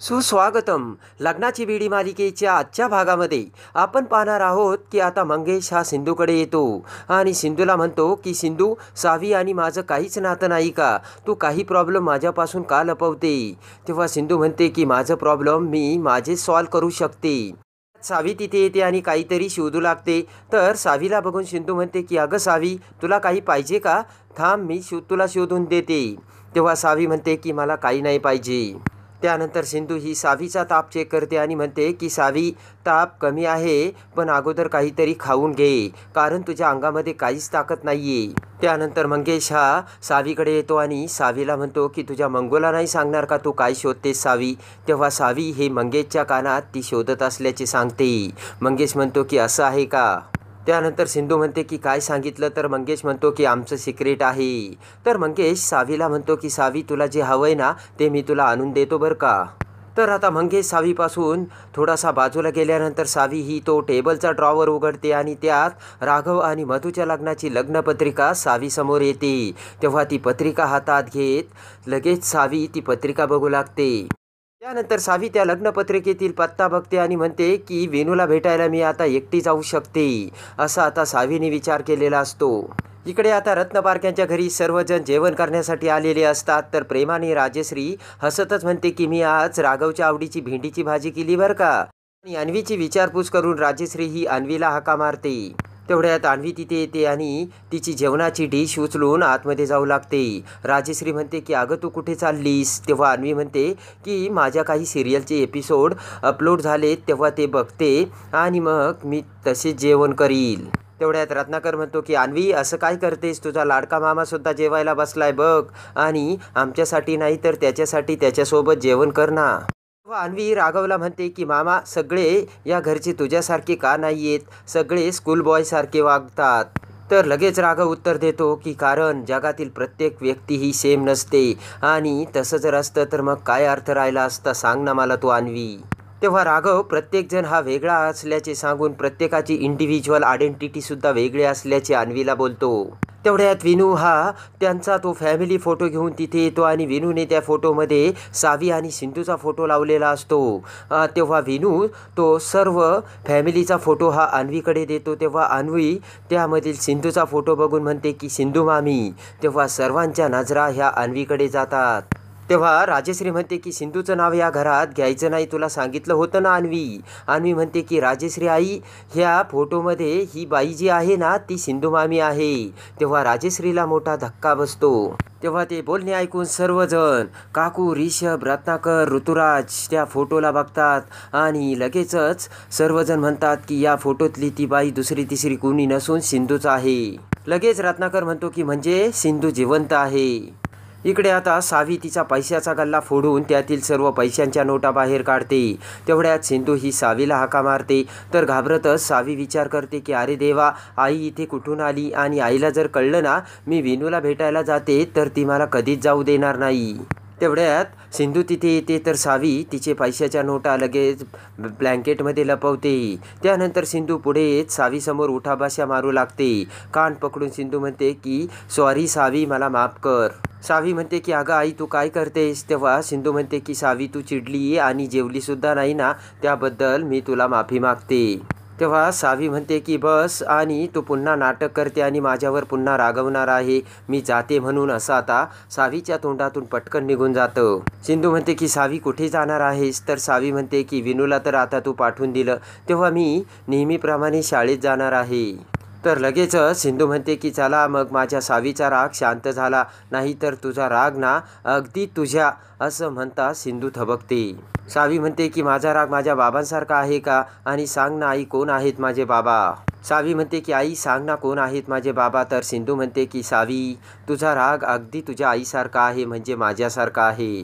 सुस्वागतम. लग्नाची बेडी मालिकेच्या आजच्या भागामध्ये आपण पाहणार आहोत की आता मंगेश हा सिंधूकडे येतो आणि सिंधूला म्हणतो की सिंधू, सावी आणि माझं काहीच नातं नाही का? तू काही प्रॉब्लेम माझ्यापासून का लपवते? तेव्हा सिंधू म्हणते की माझं प्रॉब्लेम मी माझे सॉल्व करू शकते. सावी तिथे येते आणि काहीतरी शोधू लागते. तर सावीला बघून सिंधू म्हणते की अगं सावी, तुला काही पाहिजे का? थांब, मी तुला शोधून देते. तेव्हा सावी म्हणते की मला काही नाही पाहिजे. त्यानंतर सिंधू ही सावीचा ताप चेक करते आणि म्हणते की सावी, ताप कमी आहे, पण अगोदर काहीतरी खाऊन घे, कारण तुझ्या अंगामध्ये काहीच ताकद नाही आहे. त्यानंतर मंगेश हा सावीकडे येतो आणि सावीला म्हणतो की तुझ्या मंगोला नाही सांगणार का तू काय शोधतेस सावी? तेव्हा सावी हे मंगेशच्या कानात ती शोधत असल्याचे सांगते. मंगेश म्हणतो की असं आहे का? त्यानंतर सिंधू म्हणते की काय सांगितलं? तर मंगेश म्हणतो की आमचं सिक्रेट आहे. तर मंगेश सावीला म्हणतो की सावी, तुला जे हवंय ना ते मी तुला आणून देतो बरं का. तर आता मंगेश सावीपासून थोडासा बाजूला गेल्यानंतर सावी ही तो टेबलचा ड्रॉवर उघडते आणि त्यात राघव आणि मधूच्या लग्नाची लग्नपत्रिका सावीसमोर येते. तेव्हा ती पत्रिका हातात घेत लगेच सावी ती पत्रिका बघू लागते. त्यानंतर सावी त्या लग्नपत्रिकेतील पत्ता बघते आणि म्हणते की वेणूला भेटायला मी आता एकटी जाऊ शकते, असा आता सावीने विचार केलेला असतो. इकडे आता रत्नपारख्यांच्या घरी सर्वजण जेवण करण्यासाठी आलेले असतात. तर प्रेमाने राजश्री हसतच म्हणते की मी आज राघवच्या आवडीची भेंडीची भाजी केली बरं का. आणि अन्वीची विचारपूस करून राजश्री ही अन्वीला हाका मारते. तेवढ्यात अन्वी तिथे येते आणि तिची जेवणाची डिश उचलून आतमध्ये जाऊ लागते. राजश्री म्हणते की अगं तू कुठे चाललीस? तेव्हा अन्वी म्हणते की माझ्या काही सिरियलचे एपिसोड अपलोड झालेत, तेव्हा ते बघते आणि मग मी तसेच जेवण करील. तेवढ्यात रत्नाकर म्हणतो की अन्वी, असं काय करतेस? तुझा लाडका मामासुद्धा जेवायला बसलाय बघ, आणि आमच्यासाठी नाही तर त्याच्यासाठी त्याच्यासोबत जेवण कर ना. तेव्हा अन्वी राघवला म्हणते की मामा, सगळे या घरचे तुझ्यासारखे का नाही आहेत? सगळे स्कूल बॉयसारखे वागतात. तर लगेच राघव उत्तर देतो की कारण जगातील प्रत्येक व्यक्ती ही सेम नसते, आणि तसं जर असतं तर मग काय अर्थ राहिला असता, सांग ना मला तू अन्वी. तेव्हा राघव प्रत्येकजण हा वेगळा असल्याचे सांगून प्रत्येकाची इंडिव्हिज्युअल आयडेंटिटीसुद्धा वेगळी असल्याचे अन्वीला बोलतो. तेवढ्यात विनू हा त्यांचा तो फॅमिली फोटो घेऊन तिथे येतो आणि विनूने त्या फोटोमध्ये सावी आणि सिंधूचा फोटो लावलेला असतो. तेव्हा विनू तो सर्व फॅमिलीचा फोटो हा अन्वीकडे देतो. तेव्हा अन्वी त्यामधील सिंधूचा फोटो बघून म्हणते की सिंधू मामी. तेव्हा सर्वांच्या नजरा ह्या अन्वीकडे जातात. तेव्हा राजश्री म्हणते की सिंधूचं नाव या घरात घ्यायचं नाही, तुला सांगितलं होतं ना अन्वी. अन्वी म्हणते की राजश्री आई, ह्या फोटोमध्ये ही बाई जी आहे ना ती सिंधू मामी आहे. तेव्हा राजश्रीला मोठा धक्का बसतो. तेव्हा ते बोलणे ऐकून सर्वजण काकू, रिषभ, रत्नाकर, ऋतुराज त्या फोटोला बघतात आणि लगेचच सर्वजण म्हणतात की या फोटोतली ती बाई दुसरी तिसरी कोणी नसून सिंधूच आहे. लगेच रत्नाकर म्हणतो की म्हणजे सिंधू जिवंत आहे. इकडे आता सावी तिचा पैशाचा गल्ला फोडून त्यातील सर्व पैशांच्या नोटा बाहेर काढते. तेवढ्यात सिंधू ही सावीला हाका मारते. तर घाबरतच सावी विचार करते की अरे देवा, आई इथे कुठून आली, आणि आईला जर कळलं ना मी विनूला भेटायला जाते तर ती मला कधीच जाऊ देणार नाही. तेवढ्यात सिंधू तिथे येते. तर सावी तिचे पैशाच्या नोटा लगेच ब्लँकेटमध्ये लपवते. त्यानंतर सिंधू पुढे येत सावीसमोर उठाबशा मारू लागते. कान पकडून सिंधू म्हणते की सॉरी सावी, मला माफ कर. सावी म्हणते की अगं आई तू काय करतेस? तेव्हा सिंधू म्हणते की सावी, तू चिडली आणि जेवलीसुद्धा नाही ना, त्याबद्दल मी तुला माफी मागते. तेव्हा सावी म्हणते की बस, आणि तू पुन्हा नाटक करते आणि माझ्यावर पुन्हा रागवणार आहे, मी जाते म्हणून. असं आता सावीच्या तोंडातून पटकन निघून जातं. सिंधू म्हणते की सावी कुठे जाणार आहेस? तर सावी म्हणते की विनूला तर आता तू पाठवून दिलं, तेव्हा मी नेहमीप्रमाणे शाळेत जाणार आहे. तर लगेचच सिंधू म्हणते की चला मग, माझ्या सावीचा राग शांत झाला, नाहीतर तुझा राग ना अगदी तुझ्या, असं म्हणता सिंधू थबकते. सावी म्हणते की माझा राग माझ्या बाबांसारखा आहे का? आणि सांग ना आई, कोण आहेत माझे बाबा? सावी म्हणते की आई सांग ना, कोण आहेत माझे बाबा? तर सिंधू म्हणते की सावी, तुझा राग अगदी तुझ्या आईसारखा आहे, म्हणजे माझ्यासारखा आहे.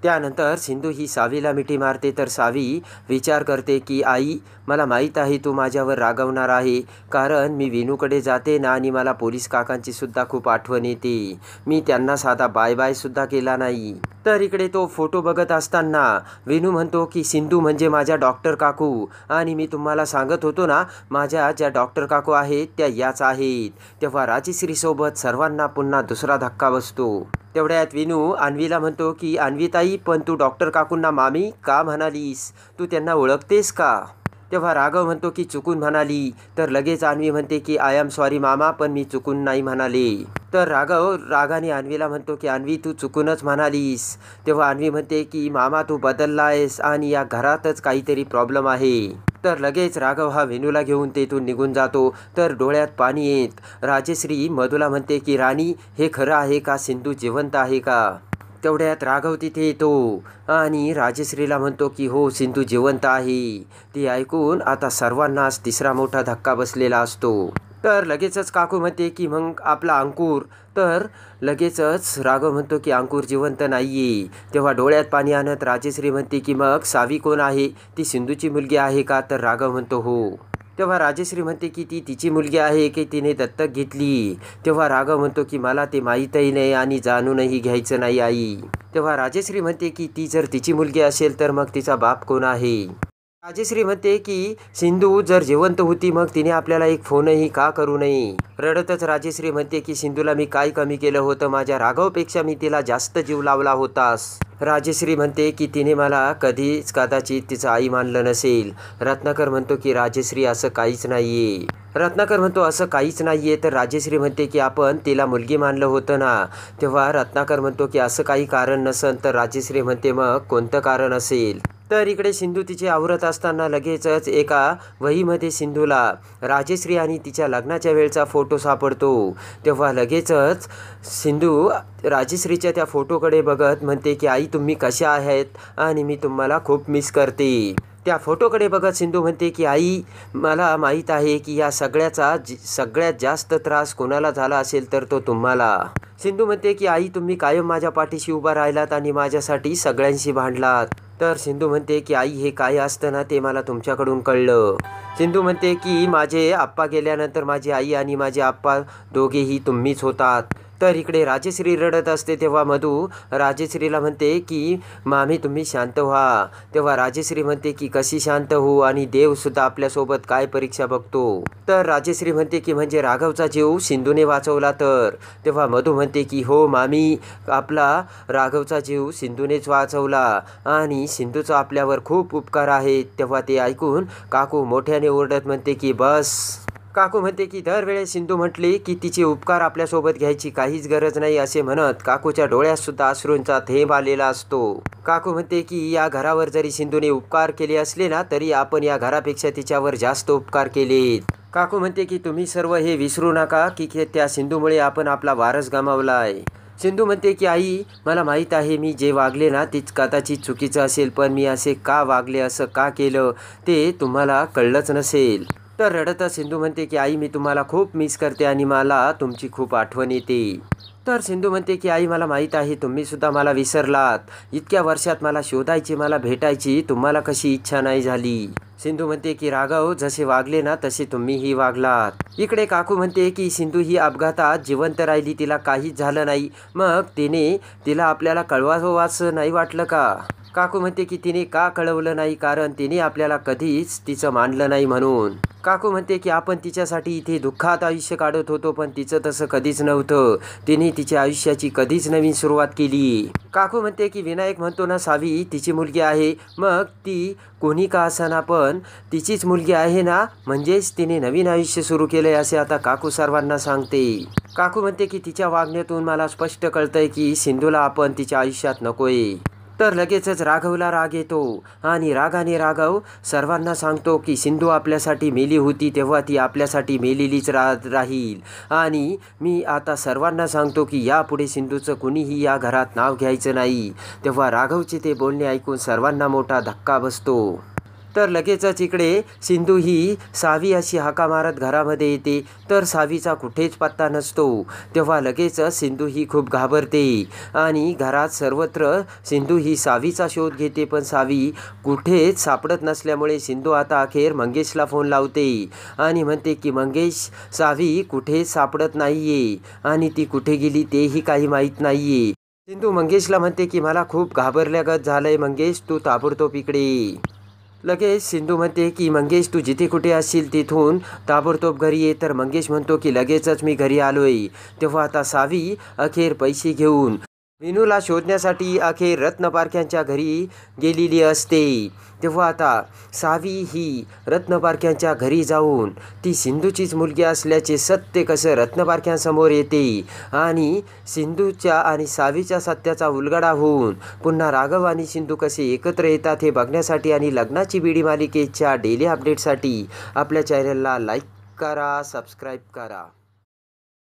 त्यानंतर सिंधू ही सावीला मिठी मारते. तर सावी विचार करते की आई, मला माहीत आहे तू माझ्यावर रागवणार आहे, कारण मी विनूकडे जाते ना आणि मला पोलीस काकांची सुद्धा खूप आठवण येते. मी त्यांना साधा बाय बाय सुद्धा केला नाही. तर इकडे तो फोटो बघत असताना विनू म्हणतो की सिंधू म्हणजे माझ्या डॉक्टर काकू, आणि मी तुम्हाला सांगत होतो ना माझ्या ज्या डॉक्टर काकू आहेत त्या याच आहेत. तेव्हा राजश्रीसोबत सर्वांना पुन्हा दुसरा धक्का बसतो. तेवढ्यात विनू अन्वीला म्हणतो की अन्वीताई, पण तू डॉक्टर काकूंना मामी का म्हणालीस? तू त्यांना ओळखतेस का? तेव्हा राघव म्हणतो की चुकून म्हणाली. तर लगेच अन्वी म्हणते की आय एम सॉरी मामा, पण मी चुकून नाही म्हणाले. तर राघव रागाने अन्वीला म्हणतो की अन्वी, तू चुकूनच म्हणालीस. तेव्हा अन्वी म्हणते की मामा तू बदलला आहेस आणि या घरातच काहीतरी प्रॉब्लेम आहे. तर लगेच राघव हा विनूला घेऊन तेथून निघून जातो. तर डोळ्यात पाणी येत राजश्री मधूला म्हणते की राणी, हे खरं आहे का? सिंधू जिवंत आहे का? तेवढ्यात राघव तिथे येतो आणि राजश्रीला म्हणतो की हो, सिंधू जिवंत आहे. ती ऐकून आता सर्वांनाच तिसरा मोठा धक्का बसलेला असतो. तर लगेचच काकू म्हणते की मग आपला अंकुर. तर लगेचच राघव म्हणतो की अंकुर जिवंत नाहीये. तेव्हा डोळ्यात पाणी आणत राजश्री म्हणते की मग सावी कोण आहे? ती सिंधूची मुलगी आहे का? तर राघव म्हणतो हो. तेव्हा राजश्री म्हणते की ती तिची मुलगी आहे की तिने दत्तक घेतली? तेव्हा राघव म्हणतो की मला ते माहीतही नाही आणि जाणूनही घ्यायचं नाही आई. तेव्हा राजश्री म्हणते की ती जर तिची मुलगी असेल तर मग तिचा बाप कोण आहे? राजश्री म्हणते की सिंधू जर जिवंत होती मग तिने आपल्याला एक फोनही का करू नये? रडतच राजश्री म्हणते की सिंधूला मी काय कमी केलं होतं? माझ्या राघवपेक्षा मी तिला जास्त जीव लावला होतास. राजश्री म्हणते की तिने मला कधीच कदाचित तिचं आई मानलं नसेल. रत्नाकर म्हणतो की राजश्री असं काहीच नाहीये. रत्नाकर म्हणतो असं काहीच नाहीये. तर राजश्री म्हणते की आपण तिला मुलगी मानलं होतं ना? तेव्हा रत्नाकर म्हणतो की असं काही कारण नसेल. तर राजश्री म्हणते मग कोणतं कारण असेल? तर इकडे सिंधू तिचे आवरत असताना लगेचच एका वहीमध्ये सिंधूला राजश्री आणि तिच्या लग्नाच्या वेळचा फोटो सापडतो. तेव्हा लगेचच सिंधू राजश्रीच्या त्या फोटोकडे बघत म्हणते की आई, तुम्ही कशा आहेत? आणि मी तुम्हाला खूप मिस करते. त्या फोटोकडे बघत सिंधू म्हणते की आई, मला माहीत आहे की या सगळ्याचा सगळ्यात जास्त त्रास कोणाला झाला असेल तर तो तुम्हाला. सिंधू म्हणते की आई, तुम्ही कायम माझ्या पाठीशी उभा राहिलात आणि माझ्यासाठी सगळ्यांशी भांडलात. तर सिंधू म्हणते की आई, हे काय असतं ना ते मला तुमच्याकडून कळलं. सिंधू म्हणते की माझे आप्पा गेल्यानंतर माझी आई आणि माझे आप्पा दोघेही तुम्हीच होतात. तर इकडे राजश्री रडत असते. तेव्हा मधू राजश्रीला म्हणते की मामी तुम्ही शांत व्हा. तेव्हा राजश्री म्हणते की कशी शांत होऊ, आणि देवसुद्धा आपल्यासोबत काय परीक्षा बघतो? तर राजश्री म्हणते की म्हणजे राघवचा जीव सिंधूने वाचवला तर? तेव्हा मधू म्हणते की हो मामी, आपला राघवचा जीव सिंधूनेच वाचवला आणि सिंधूचा आपल्यावर खूप उपकार आहे. तेव्हा ते ऐकून काकू मोठ्याने ओरडत म्हणते की बस. काकू म्हणते की दरवेळेस सिंधू म्हटली की तिचे उपकार आपल्यासोबत घ्यायची काहीच गरज नाही असे म्हणत काकूच्या डोळ्यात सुद्धा अश्रूंचा थेंब आलेला असतो. काकू म्हणते की या घरावर जरी सिंधूने उपकार केले असले ना, तरी आपण या घरापेक्षा तिच्यावर जास्त उपकार केलेत. काकू म्हणते की तुम्ही सर्व हे विसरू नका की त्या सिंधूमुळे आपण आपला वारस गमावलाय. सिंधू म्हणते की आई, मला माहीत आहे मी जे वागले ना तेच कदाचित चुकीचं असेल, पण मी असे का वागले, असं का केलं ते तुम्हाला कळलंच नसेल. तर रडतच सिंधू म्हणते की आई, मी तुम्हाला खूप मिस करते आणि मला तुमची खूप आठवण येते. तर सिंधू म्हणते की आई, मला माहीत आहे तुम्ही सुद्धा मला विसरलात. इतक्या वर्षात मला शोधायची, मला भेटायची तुम्हाला कशी इच्छा नाही झाली. सिंधू म्हणते की राघव जसे वागले ना तसे तुम्हीही वागलात. इकडे काकू म्हणते की सिंधू ही अपघातात जिवंत राहिली, तिला काहीच झालं नाही. मग तिला आपल्याला कळवावं असं नाही वाटलं का? काकू म्हणते की तिने का कळवलं नाही, कारण तिने आपल्याला कधीच तिचं मानलं नाही म्हणून. काकू म्हणते की आपण तिच्यासाठी इथे दुःखात आयुष्य काढत होतो, पण तिचं तसं कधीच नव्हतं. तिने तिच्या आयुष्याची कधीच नवीन सुरुवात केली. काकू म्हणते की विनायक म्हणतो ना सावी तिची मुलगी आहे, मग ती कोणी का असाना पण तिचीच मुलगी आहे ना, म्हणजेच तिने नवीन आयुष्य सुरू केलंय असे आता काकू सर्वांना सांगते. काकू म्हणते की तिच्या वागण्यातून मला स्पष्ट कळतंय की सिंधूला आपण तिच्या आयुष्यात नकोय. तर लगेचच राघवला राग येतो आणि रागाने राघव सर्वांना सांगतो की सिंधू आपल्यासाठी मेली होती तेव्हा ती आपल्यासाठी मेलेलीच राहील आणि मी आता सर्वांना सांगतो की यापुढे सिंधूचं कुणीही या घरात नाव घ्यायचं नाही. तेव्हा राघवचे ते बोलणे ऐकून सर्वांना मोठा धक्का बसतो. तर लगेचच इकडे सिंधू ही सावी अशी हाका मारत घरामध्ये येते. तर सावीचा कुठेच पत्ता नसतो. तेव्हा लगेचच सिंधू ही खूप घाबरते आणि घरात सर्वत्र सिंधू ही सावीचा शोध घेते, पण सावी कुठेच सापडत नसल्यामुळे सिंधू आता अखेर मंगेशला फोन लावते आणि म्हणते की मंगेश, सावी कुठेच सापडत नाहीये आणि ती कुठे गेली तेही काही माहीत नाहीये. सिंधू मंगेशला म्हणते की मला खूप घाबरल्यागत झालंय मंगेश, तू ताबडतोब इकडे ये. लगेच सिंधू म्हणते की मंगेश, तू जिथे कुठे असशील तिथून ताबडतोब घरी ये. तर मंगेश म्हणतो की लगेचच मी घरी आलोय. तेव्हा आता सावी अखेर पैसे घेऊन विनूला शोधण्यासाठी अखेर रत्नपारख्यांच्या घरी गेलेली असते. तेव्हा आता सावी ही रत्नपारख्यांच्या घरी जाऊन ती सिंधूचीच मुलगी असल्याचे सत्य कसं रत्नपारख्यांसमोर येते आणि सिंधूच्या आणि सावीच्या सत्याचा उलगडा होऊन पुन्हा राघव आणि सिंधू कसे एकत्र येतात हे बघण्यासाठी आणि लग्नाची बीडी मालिकेच्या डेली अपडेटसाठी आपल्या चॅनलला लाईक करा, सबस्क्राईब करा.